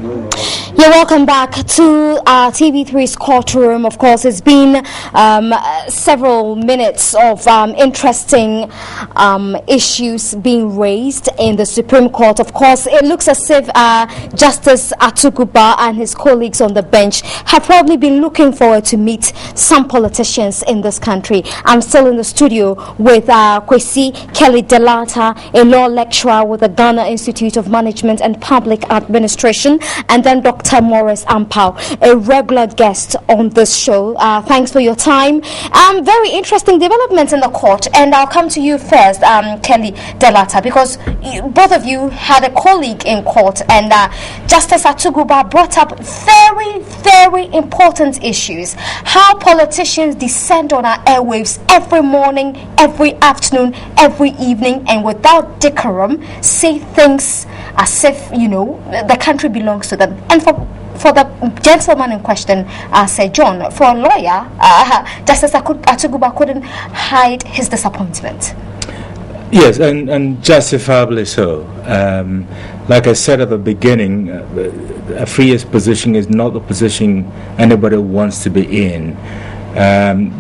You're welcome back to TV3's courtroom. Of course, it's been several minutes of interesting issues being raised in the Supreme Court. Of course, it looks as if Justice Atuguba and his colleagues on the bench have probably been looking forward to meet some politicians in this country. I'm still in the studio with Kwesi Kelly Delata, a law lecturer with the Ghana Institute of Management and Public Administration, and then Dr. Morris Ampao, a regular guest on this show. Thanks for your time. Very interesting developments in the court, and I'll come to you first, Kelly Delata, because both of you had a colleague in court, and Justice Atuguba brought up very, very important issues. How politicians descend on our airwaves every morning, every afternoon, every evening, and without decorum say things as if, the country belongs to them. And for the gentleman in question, Sir John, for a lawyer, Justice Atuguba couldn't hide his disappointment. Yes, and justifiably so. Like I said at the beginning, a freest position is not the position anybody wants to be in.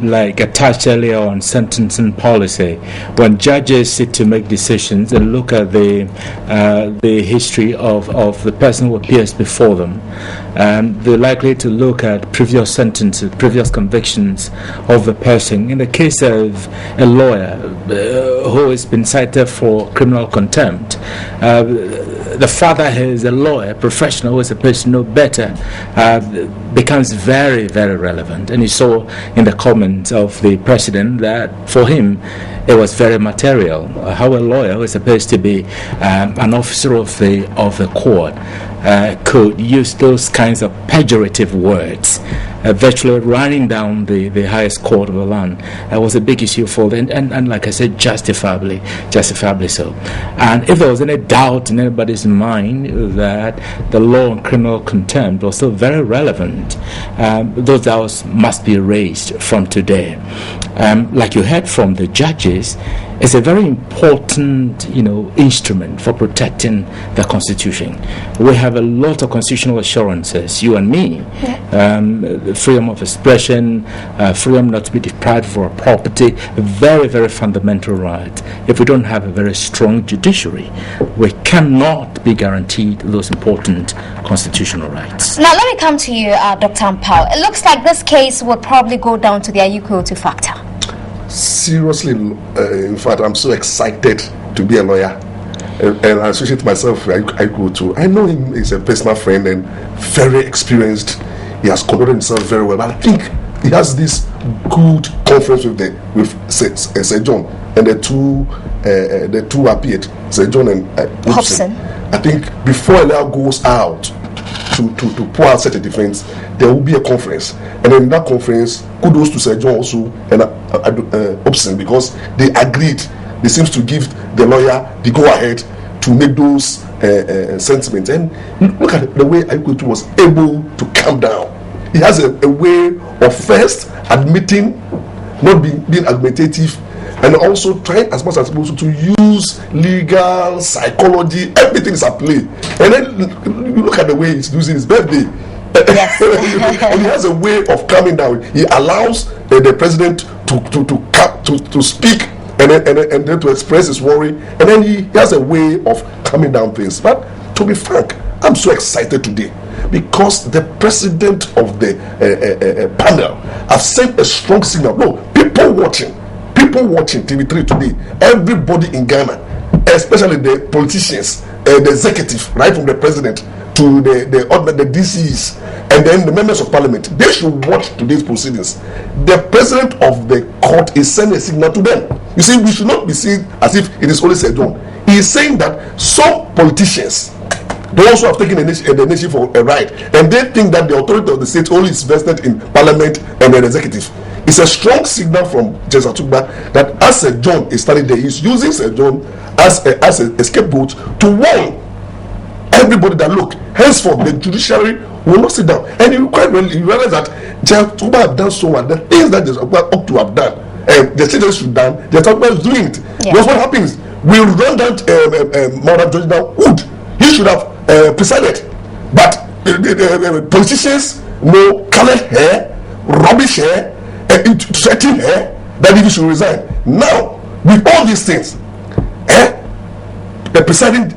Like I touched earlier on sentencing policy, when judges sit to make decisions and look at the history of the person who appears before them, they're likely to look at previous sentences, previous convictions of the person. In the case of a lawyer who has been cited for criminal contempt, the father is a lawyer, professional, who is supposed to know better, becomes very, very relevant. And you saw in the comments of the president that for him it was very material how a lawyer who is supposed to be an officer of the court could use those kinds of pejorative words, virtually running down the highest court of the land. That was a big issue for them, and like I said, justifiably so. And if there was any doubt in anybody's mind that the law on criminal contempt was still very relevant, those doubts must be raised from today. Like you heard from the judges, it's a very important, instrument for protecting the Constitution. We have a lot of constitutional assurances, you and me, freedom of expression, freedom not to be deprived of our property, a very, very fundamental right. If we don't have a very strong judiciary, we cannot be guaranteed those important constitutional rights. Now, let me come to you, Dr. Ampao. It looks like this case would probably go down to the Ayuko factor. Seriously, in fact, I'm so excited to be a lawyer, and I associate myself with Ayuko. I know him; he's a personal friend and very experienced. He has conducted himself very well. But I think he has this good conference with Sir John, and the two appeared, Sir John and Hobson. I think before Elia goes out to pour out such a defense, there will be a conference, and in that conference, kudos to Sir John also and Hobson, because they agreed. They seems to give the lawyer the go ahead to make those sentiments. And look at the way Ayuko was able to calm down. He has a way of first admitting, not being argumentative, and also trying as much as possible to use legal, psychology, everything is at play. And then you look at the way he's using his birthday. Yes. And he has a way of calming down. He allows the president to speak and then to express his worry, and then he has a way of calming down things. But to be frank, I'm so excited today because the president of the panel have sent a strong signal. No, people watching TV3 today, everybody in Ghana, especially the politicians, the executive, right from the president to the DCs, and then the members of parliament, they should watch today's proceedings. The president of the court is sending a signal to them. You see, we should not be seen as if it is only Sir John. He is saying that some politicians, they also have taken the nation for a ride, and they think that the authority of the state only is vested in parliament and the executive. It's a strong signal from Justice Atuguba that as Sir John is standing there, he's using Sir John as a scapegoat to warn everybody that look, henceforth the judiciary will not sit down. And you realize that Justice Atuguba have done so much. The things that Justice Atuguba ought to have done, the citizens should have done, Justice Atuguba is doing it. Yeah. Because what happens? We run down Madam Judge now. He should have presided, but politicians, colored hair, rubbish hair, threatening hair, that he should resign. Now, with all these things, the presiding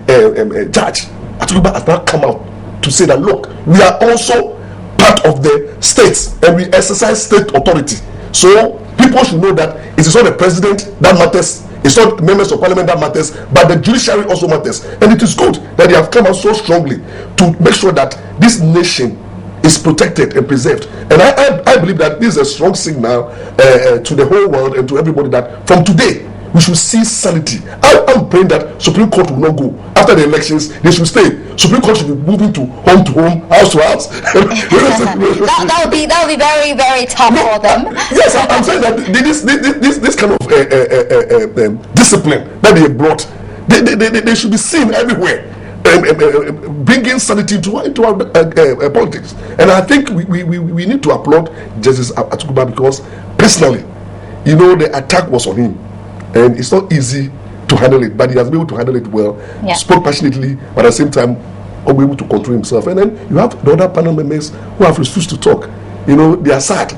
judge Atukuba has now come out to say that, look, we are also part of the states and we exercise state authority. So people should know that it is not the president that matters, it's not members of parliament that matters, but the judiciary also matters. And it is good that they have come out so strongly to make sure that this nation is protected and preserved. And I believe that this is a strong signal to the whole world and to everybody that from today we should see sanity. I'm praying that Supreme Court will not go after the elections. They should stay. Supreme Court should be moving to home, house to house. that would be very, very tough for them. Yes, I'm saying that this kind of discipline that they brought, they should be seen everywhere. Bringing sanity into our politics. And I think we need to applaud Justice Atukuba because personally, the attack was on him. And it's not easy to handle it, but he has been able to handle it well. Yeah. Spoke passionately, but at the same time, be able to control himself. And then you have the other panel members who have refused to talk. They are sad.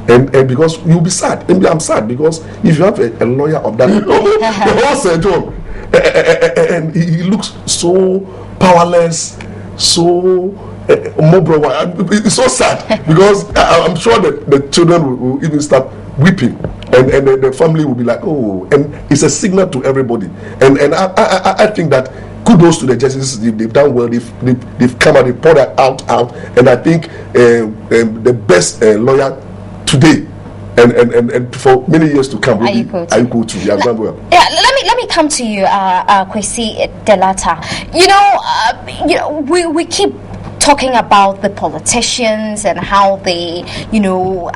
And because you'll be sad. And I'm sad because if you have a lawyer of that, the whole Sir John, and he looks so powerless, so it's so sad because I'm sure that the children will even start weeping, and the family will be like, oh, and it's a signal to everybody. And I think that kudos to the judges. They've done well. They've come out, they poured out, and I think the best lawyer today and for many years to come will be Ayuko. They have done well. Yeah, let me come to you, Kwesi Delata. We keep talking about the politicians and how they,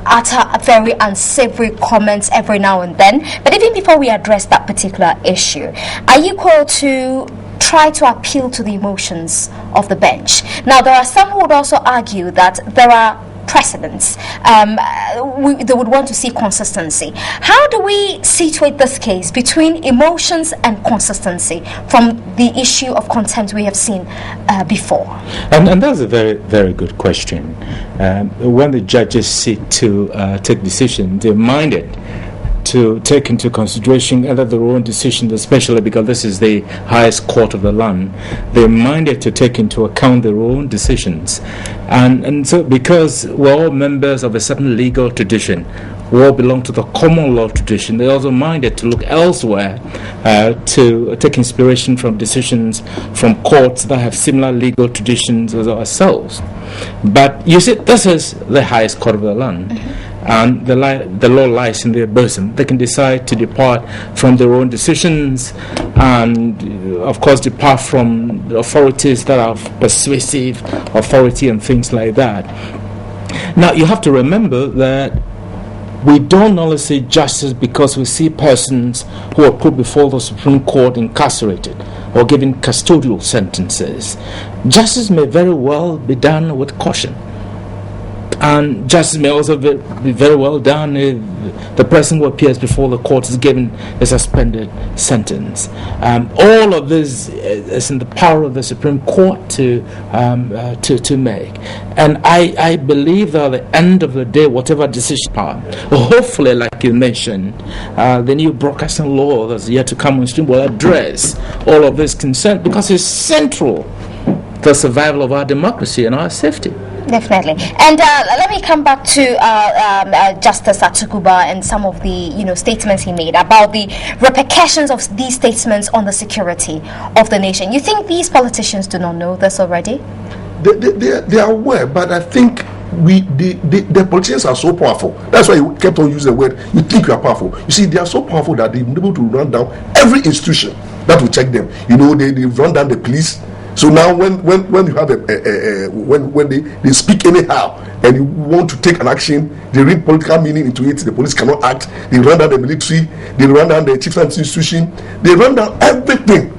utter very unsavory comments every now and then. But even before we address that particular issue, are you called to try to appeal to the emotions of the bench? Now, there are some who would also argue that there are precedents. They would want to see consistency. How do we situate this case between emotions and consistency from the issue of contempt we have seen before? And that's a very, very good question. When the judges sit to take decisions, they're minded to take into consideration either their own decisions, especially because this is the highest court of the land. They're minded to take into account their own decisions. And so because we're all members of a certain legal tradition, we all belong to the common law tradition, they're also minded to look elsewhere to take inspiration from decisions from courts that have similar legal traditions as ourselves. But you see, this is the highest court of the land. Mm-hmm. And the law lies in their bosom. They can decide to depart from their own decisions and, of course, depart from the authorities that have persuasive authority and things like that. Now, you have to remember that we don't only say justice because we see persons who are put before the Supreme Court incarcerated or given custodial sentences. Justice may very well be done with caution. And justice may also be very well done if the person who appears before the court is given a suspended sentence. All of this is in the power of the Supreme Court to make. And I believe that at the end of the day, whatever decision power, hopefully, like you mentioned, the new broadcasting law that's yet to come on stream will address all of this concern because it's central to the survival of our democracy and our safety. Definitely. And let me come back to Justice Atukuba and some of the statements he made about the repercussions of these statements on the security of the nation. You think these politicians do not know this already? They are aware, but I think the politicians are so powerful. That's why you kept on using the word, you think you are powerful. You see, they are so powerful that they're able to run down every institution that will check them. They run down the police. So now when you have when they speak anyhow and you want to take an action, they read political meaning into it, the police cannot act, they run down the military, they run down the chief science institution, they run down everything.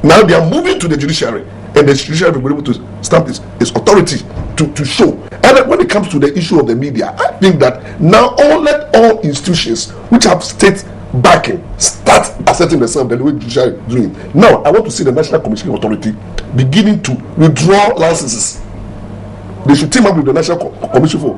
Now they are moving to the judiciary, and the judiciary will be able to stamp its authority to show. And when it comes to the issue of the media, I think that now let all institutions which have state backing start asserting themselves the way the judiciary is doing. Now I want to see the National Commissioning Authority beginning to withdraw licenses they should team up with the National Commission for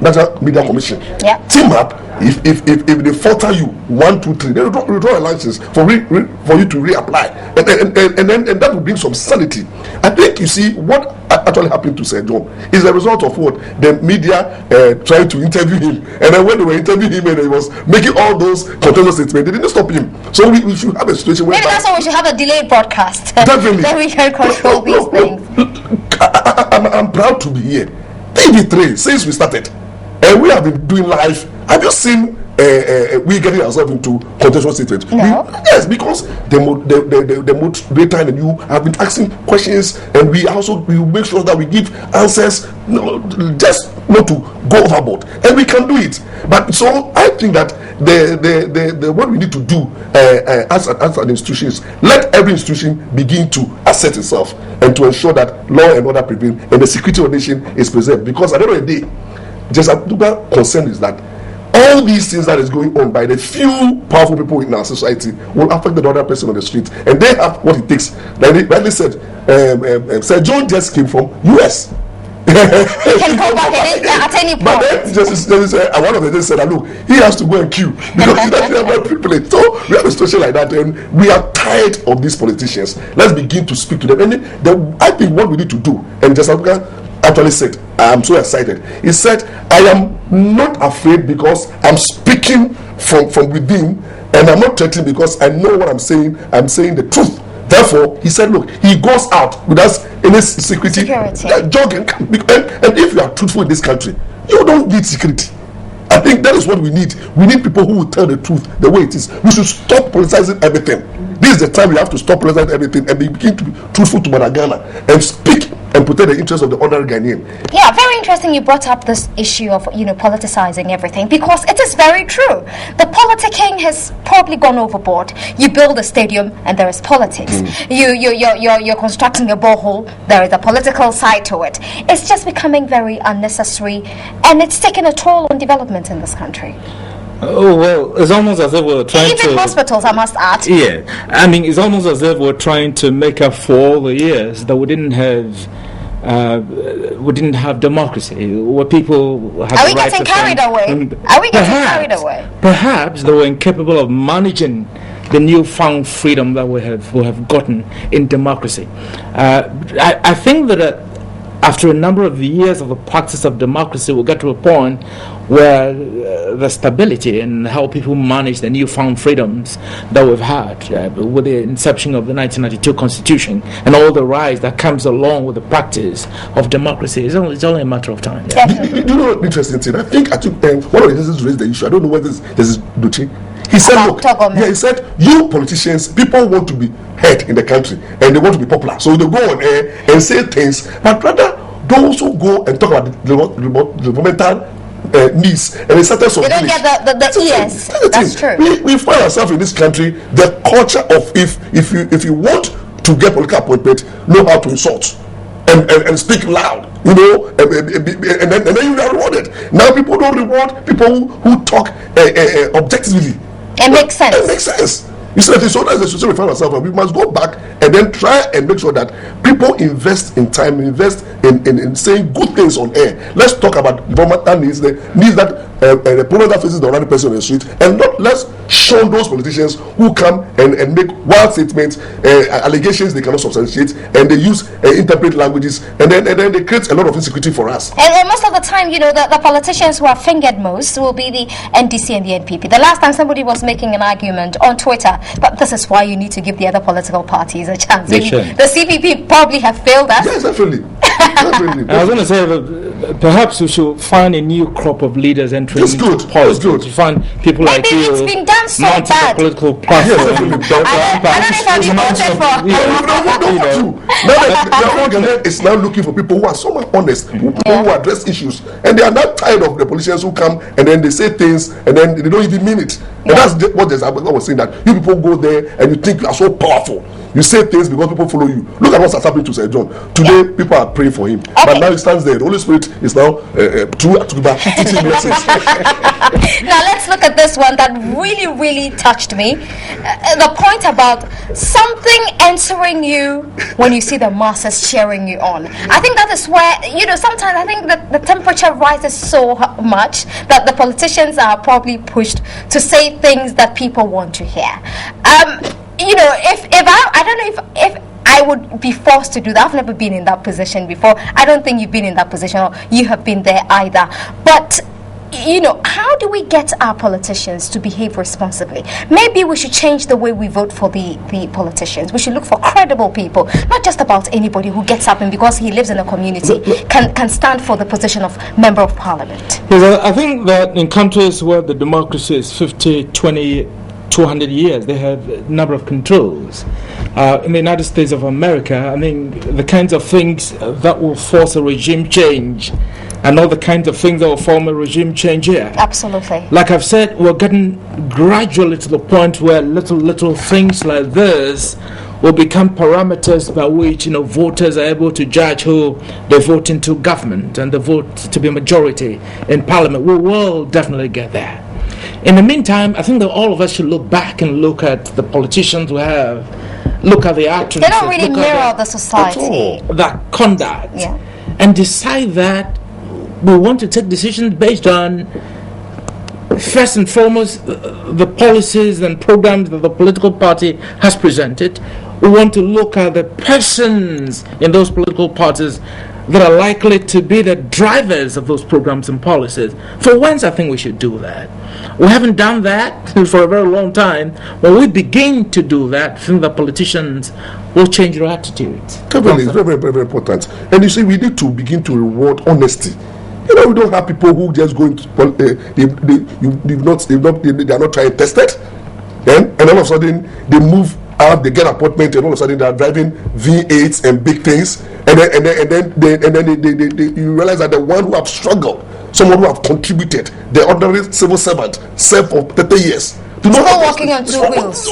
National Media Commission. Yeah. Team up. If they falter you 1, 2, 3, they withdraw a license for you to reapply, and that will bring some sanity. I think you see what actually happened to Sir John is a result of what the media tried to interview him, and then when they were interviewing him and he was making all those contentious statements, they didn't stop him. So we should have a situation where maybe that's why we should have a delayed broadcast. Definitely. Then we can control these things. I'm proud to be here. TV3 since we started, and we have been doing live. Have you seen we getting ourselves into contentious statements? No. Yes, because the moderator and you have been asking questions, and we make sure that we give answers, just not to go overboard, and we can do it. But so I think that the what we need to do as an institution is let every institution begin to assert itself and to ensure that law and order prevail and the security of the nation is preserved. Because at the end of the day, just a bigger concern is that all these things that is going on by the few powerful people in our society will affect the other person on the street, and they have what it takes. Like they rightly said, Sir John just came from US. He can go back at any point. But then one of the just said, look, he has to go and queue because he doesn't have a privilege. So we have a situation like that, and we are tired of these politicians. Let's begin to speak to them. And I think what we need to do, and just actually said, I am so excited. He said, I am not afraid because I'm speaking from within, and I'm not threatening because I know what I'm saying. I'm saying the truth. Therefore, he said, look, he goes out without any security. Jogging. And if you are truthful in this country, you don't need security. I think that is what we need. We need people who will tell the truth the way it is. We should stop politicizing everything. This is the time we have to stop politicizing everything and begin to be truthful to Managana and speak and protect the interests of the ordinary Ghanaian. Yeah, very interesting you brought up this issue of politicizing everything, because it is very true. The politicking has probably gone overboard. You build a stadium and there is politics. You're constructing a borehole, there is a political side to it. It's just becoming very unnecessary, and it's taking a toll on development in this country. Oh, well, it's almost as if we're trying Even hospitals, I must add. Yeah, I mean, it's almost as if we're trying to make up for all the years that we didn't have democracy, where people have. Are we getting carried away? Perhaps they were incapable of managing the newfound freedom that we have gotten in democracy. I think that after a number of years of the practice of democracy, we'll get to a point where the stability and how people manage the newfound freedoms that we've had with the inception of the 1992 Constitution and all the rise that comes along with the practice of democracy, it's only a matter of time. Yeah. You know what interesting thing? I think one of the reasons raised the issue, I don't know whether this is Duchi. He said, look, he said, you politicians, people want to be heard in the country and they want to be popular. So they go on air and say things, but rather those who go and talk about the developmental needs and the status of they don't get the ears. That's true. We find ourselves in this country, the culture of if you want to get political appointment, know how to insult and speak loud, and then you are rewarded. Now people don't reward people who talk objectively. It makes sense. It makes sense. You see, that so that's the situation we find ourselves, and we must go back and then try and make sure that people invest in time, invest in saying good things on air. Let's talk about developmental needs, the needs that the problem that faces the ordinary person on the street, and not let's shun those politicians who come and make wild statements, allegations they cannot substantiate, and they use interpret languages, and then they create a lot of insecurity for us. And most of the time, the politicians who are fingered most will be the NDC and the NPP. The last time somebody was making an argument on Twitter, but this is why you need to give the other political parties a chance. The CPP probably have failed us. Yes, definitely. I was going to say that perhaps we should find a new crop of leaders entering into politics. You find people like you. It's been done so bad. Political platform. I don't know if I've been voted for. Now the is now looking for people who are so much honest, people who address issues, and they are not tired of the politicians who come and then they say things and then they don't even mean it. And that's what I was saying, that you people go there and you think you are so powerful. You say things because people follow you. Look at what has happened to Sir John. Today, people are praying for him. Okay. But now he stands there. The Holy Spirit is now teaching lessons. Now let's look at this one that really, really touched me. The point about something entering you when you see the masses cheering you on. I think that is where, sometimes I think that the temperature rises so much that the politicians are probably pushed to say things that people want to hear. If I don't know if I would be forced to do that. I've never been in that position before. I don't think you've been in that position, or you have been there either. But how do we get our politicians to behave responsibly? Maybe we should change the way we vote for the politicians. We should look for credible people, not just about anybody who gets up and because he lives in a community can stand for the position of member of parliament. Yes, I think that in countries where the democracy is 50, 20, 200 years, they have a number of controls. In the United States of America, the kinds of things that will force a regime change and all the kinds of things that will form a regime change here. Absolutely. Like I've said, we're getting gradually to the point where little things like this will become parameters by which voters are able to judge who they vote into government and they vote to be majority in parliament. We will definitely get there. In the meantime, I think that all of us should look back and look at the politicians we have, look at the actions. They don't really mirror the society. That conduct. Yeah. And decide that we want to take decisions based on, first and foremost, the policies and programs that the political party has presented. We want to look at the persons in those political parties that are likely to be the drivers of those programs and policies. For once, I think we should do that. We haven't done that for a very long time. When we begin to do that, I think the politicians will change their attitudes. Kevin, it's very, very, very important. And you see, we need to begin to reward honesty. We don't have people who just go into they are not trying tested, and all of a sudden they move out, they get an appointment, and all of a sudden they are driving V8s and big things, and then you realize that the one who have struggled, someone who have contributed, the ordinary civil servant, served for 30 years. Not walking on two wheels.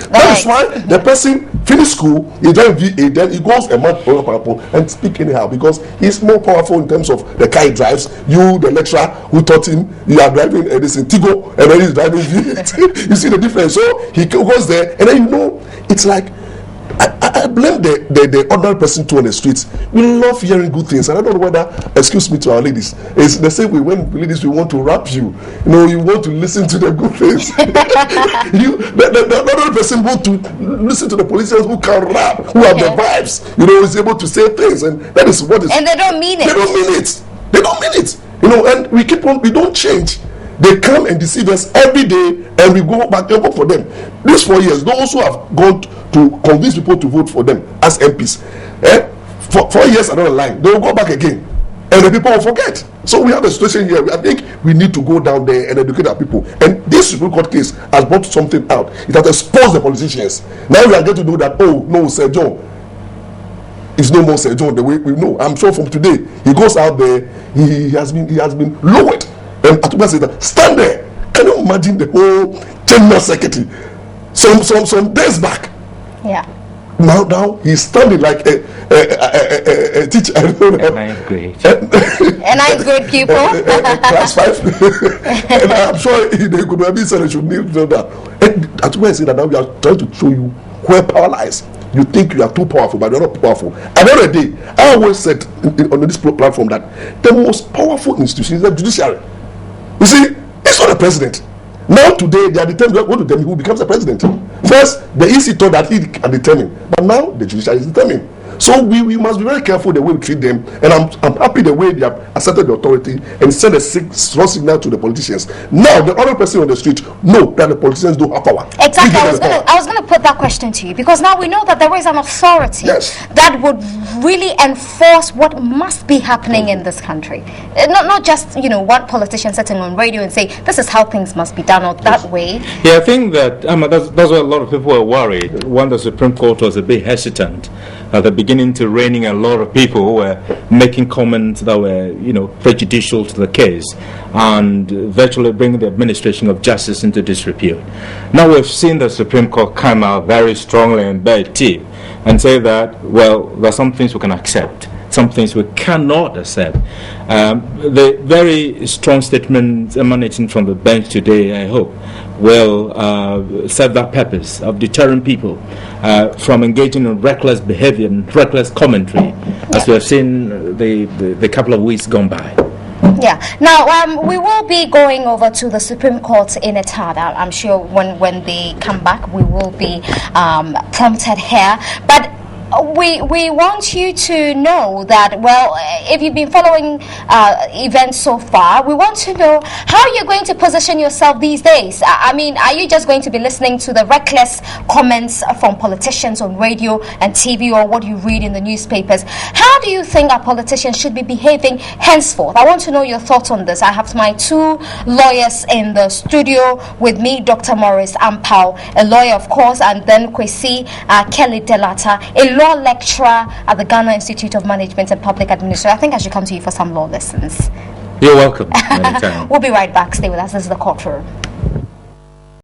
That is why the person finish school, he drive V8, then he goes a month and speak anyhow because he's more powerful in terms of the car he drives. You, the lecturer who taught him, you are driving this Tigo, and then he's driving V8. You see the difference. So he goes there, and then it's like I blame the ordinary person too on the streets. We love hearing good things, and I don't know whether, excuse me to our ladies, it's the same way when ladies we want to rap you. You want to listen to the good things. The ordinary person want to listen to the politicians who can rap, who have the vibes. Is able to say things, and that is what is. And they don't mean it. They don't mean it. They don't mean it. And we keep on. We don't change. They come and deceive us every day, and we go back and vote for them. These 4 years, those who have gone to convince people to vote for them as MPs, for 4 years down the line, they will go back again, and the people will forget. So we have a situation here. I think we need to go down there and educate our people. And this Supreme Court case has brought something out. It has exposed the politicians. Now we are going to know that, oh no, Sir John is no more Sir John the way we know. I'm sure from today he goes out there. He has been lowered. And Atuba said that, stand there. Can you imagine the whole general secretary some days back? Yeah. Now he's standing like a teacher. I don't know. Ninth grade. A ninth grade pupil. Class 5. And I'm sure they could have been said they should kneel down. And Atuba said that now we are trying to show you where power lies. You think you are too powerful, but you're not powerful. At the end of the day, I always said on this platform that the most powerful institution is the judiciary. You see, it's not the president. Now today they are determined what to determine who becomes the president. First, the EC thought that he can determine, but now the judiciary is determined. So we must be very careful the way we treat them, and I'm happy the way they have accepted the authority and sent a strong signal to the politicians. Now the other person on the street know that the politicians don't have power. Exactly. I was going to put that question to you because now we know that there is an authority that would really enforce what must be happening in this country. Not just one politician sitting on radio and say this is how things must be done or that way. Yeah, I think that that's why a lot of people were worried when the Supreme Court was a bit hesitant. At the beginning to reining a lot of people who were making comments that were, prejudicial to the case and virtually bringing the administration of justice into disrepute. Now we've seen the Supreme Court come out very strongly and very deep and say that, well, there are some things we can accept, some things we cannot accept. The very strong statements emanating from the bench today, I hope, will serve that purpose of deterring people from engaging in reckless behavior and reckless commentary, as we have seen the couple of weeks gone by. Yeah. Now, we will be going over to the Supreme Court in a tad. I'm sure when they come back, we will be prompted here. But we want you to know that, well, if you've been following events so far, we want to know how you're going to position yourself these days. I mean, are you just going to be listening to the reckless comments from politicians on radio and TV, or what you read in the newspapers? How do you think our politicians should be behaving henceforth? I want to know your thoughts on this. I have my two lawyers in the studio with me, Dr. Maurice Ampao, a lawyer, of course, and then Kwesi Kelly Delata, a law lecturer at the Ghana Institute of Management and Public Administration. I think I should come to you for some law lessons. You're welcome. Anytime. We'll be right back. Stay with us. This is the courtroom.